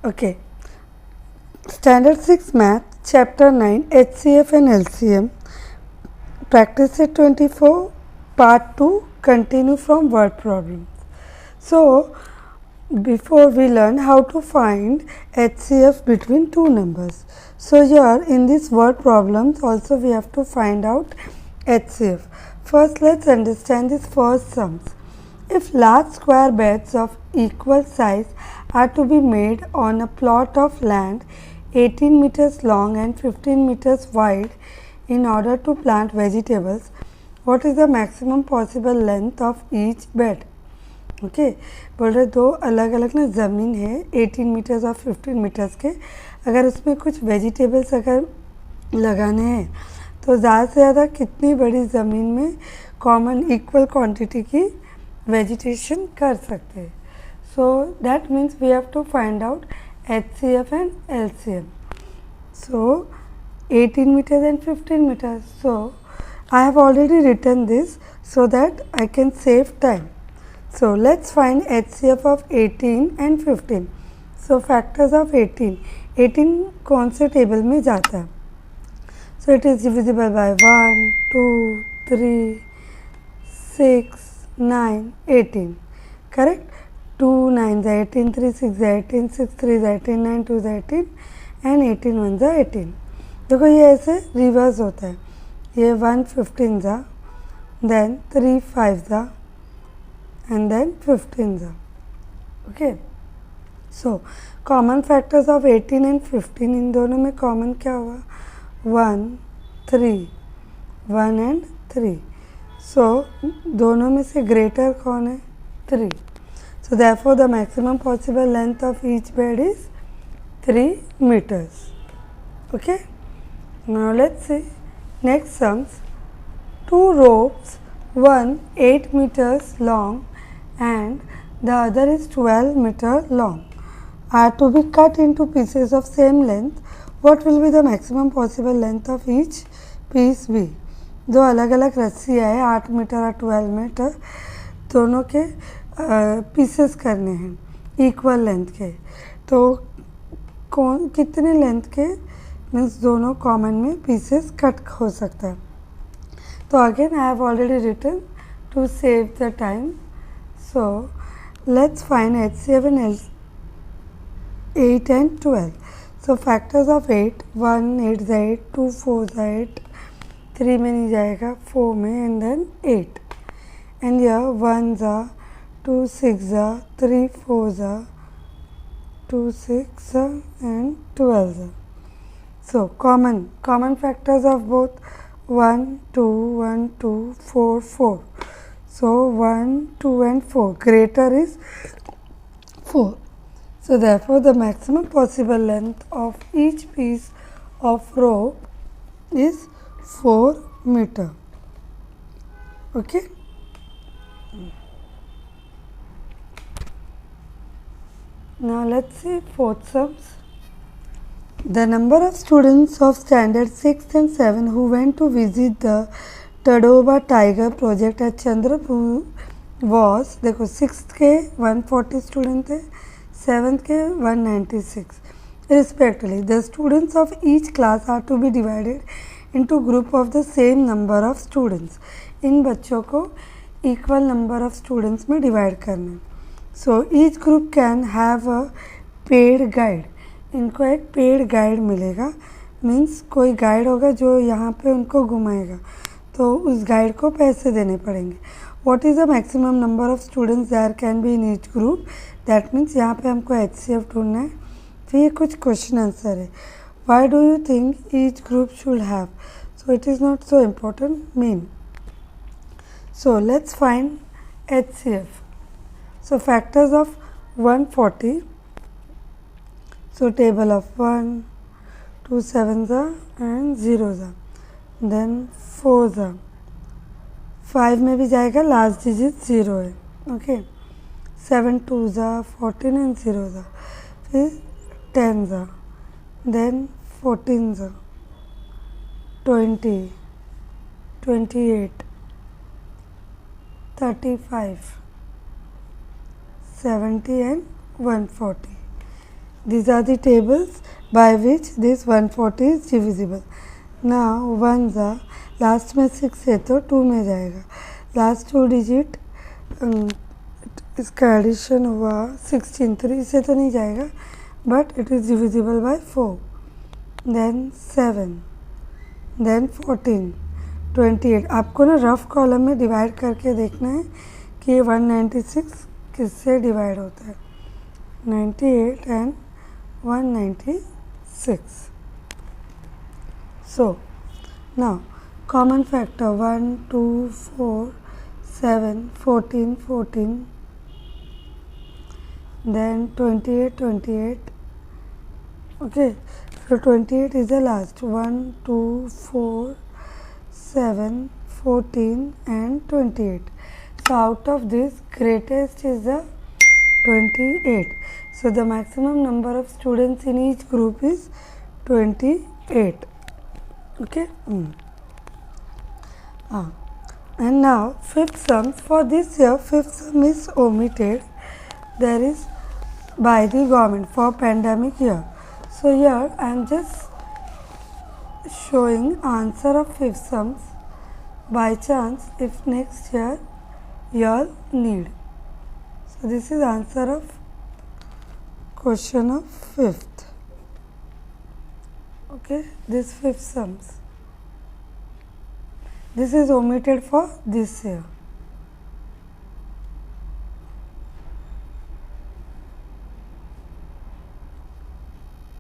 Okay. Standard 6 Math, Chapter 9, HCF and LCM. Practice set 24, Part 2, continue from word problems. So, before we learn how to find HCF between two numbers. So, here in these word problems also we have to find out HCF. First, let's understand these first sums. If large square beds of equal size are to be made on a plot of land 18 meters long and 15 meters wide in order to plant vegetables, what is the maximum possible length of each bed? Okay बोल रहे दो अलग अलग ना ज़मीन है 18 metres और 15 metres के, अगर उसमें कुछ वेजिटेबल्स अगर लगाने हैं तो ज़्यादा से ज़्यादा कितनी बड़ी ज़मीन में कॉमन इक्वल क्वांटिटी की वेजिटेशन कर सकते हैं. So that means we have to find out HCF and LCM. So 18 meters and 15 meters. So I have already written this so that I can save time. So let's find HCF of 18 and 15. So factors of 18. 18 कौन से table में जाता है? So it is divisible by 1, 2, 3, 6, 9, 18. Correct? 2 9 is 18, 3 6 is 18, 6 3 is 18, 9 2 is 18 and 18 1 is 18. देखो ये ऐसे reverse होता है. ये 1 15 जा, then 3 5 जा and then 15 जा. Okay. So common factors of 18 and 15, इन दोनों में common क्या हुआ? 1 3, 1 and 3. So दोनों में से greater कौन है? 3. So therefore the maximum possible length of each bed is 3 meters. Okay. Now let's see next sums. Two ropes, one 8 meters long and the other is 12 meters long, are to be cut into pieces of same length. What will be the maximum possible length of each piece be? दो अलग अलग रस्सियाँ है 8 metre और 12 metre, दोनों के pieces करने हैं इक्वल लेंथ के, तो कौन कितने लेंथ के मीन्स दोनों कॉमन में पीसेस कट हो सकता है. तो again I have already written to save the time. So let's find HCF and 8 and 12. So factors of 8, 1 8 is 8, 2 4 is 8, 3 में नहीं जाएगा 4 में and then 8 and here 1 जा 2 6 जा 3 4 जा 2 6 जा and 12 जा. So common factors of both 1 2 1 2 4 4. So 1 2 and 4, greater is 4. So therefore the maximum possible length of each piece of rope is 4 meter. Okay. Now let's see fourth sums. The number of students of standard 6 and 7 who went to visit the Tadoba Tiger project at Chandrapur was, देखो 6th के 140 student थे, 7th के 196 respectively. The students of each class are to be divided into group of the same number of students. इन बच्चों को equal number of students में divide करना है. So each group can have a paid guide. इनको एक paid guide मिलेगा, means कोई guide होगा जो यहाँ पे उनको घुमाएगा, तो उस गाइड को पैसे देने पड़ेंगे. What is the maximum number of students there can be in each group? That means यहाँ पे हमको HCF ढूंढना है. फिर ये कुछ क्वेश्चन आंसर है. Why do you think each group should have? So it is not so important mean. So let's find HCF. So factors of 140. So table of 1, 2 7s and 0s. Then 4s. 5 में भी जाएगा, last digit 0 है. Okay. 7 2s 14 and 0s. फिर 10s. Then 14s. 20, 28, 35, 70 and 140. These are the tables by which this 140 is divisible. Now ones are last में 6 है तो 2 में जाएगा. लास्ट 2 डिजिट इसका एडिशन हुआ 16, 3 से तो नहीं जाएगा but it is divisible by 4. Then 7, then 14, 28. आपको ना रफ कॉलम में डिवाइड करके देखना है कि ये 196 किससे डिवाइड होता है. 98 and 196. So now common factor 1, 2, 4, 7, 14, 14, then 28, 28. Okay, so 28 is the last. 1, 2, 4, 7, 14 and 28. So out of this greatest is the 28. So the maximum number of students in each group is 28. Okay. And now fifth sum. For this year fifth sum is omitted. There is by the government for pandemic year. So here I am just showing answer of fifth sums by chance if next year you all need. So this is answer of question of fifth. Okay, this fifth sums. This is omitted for this year.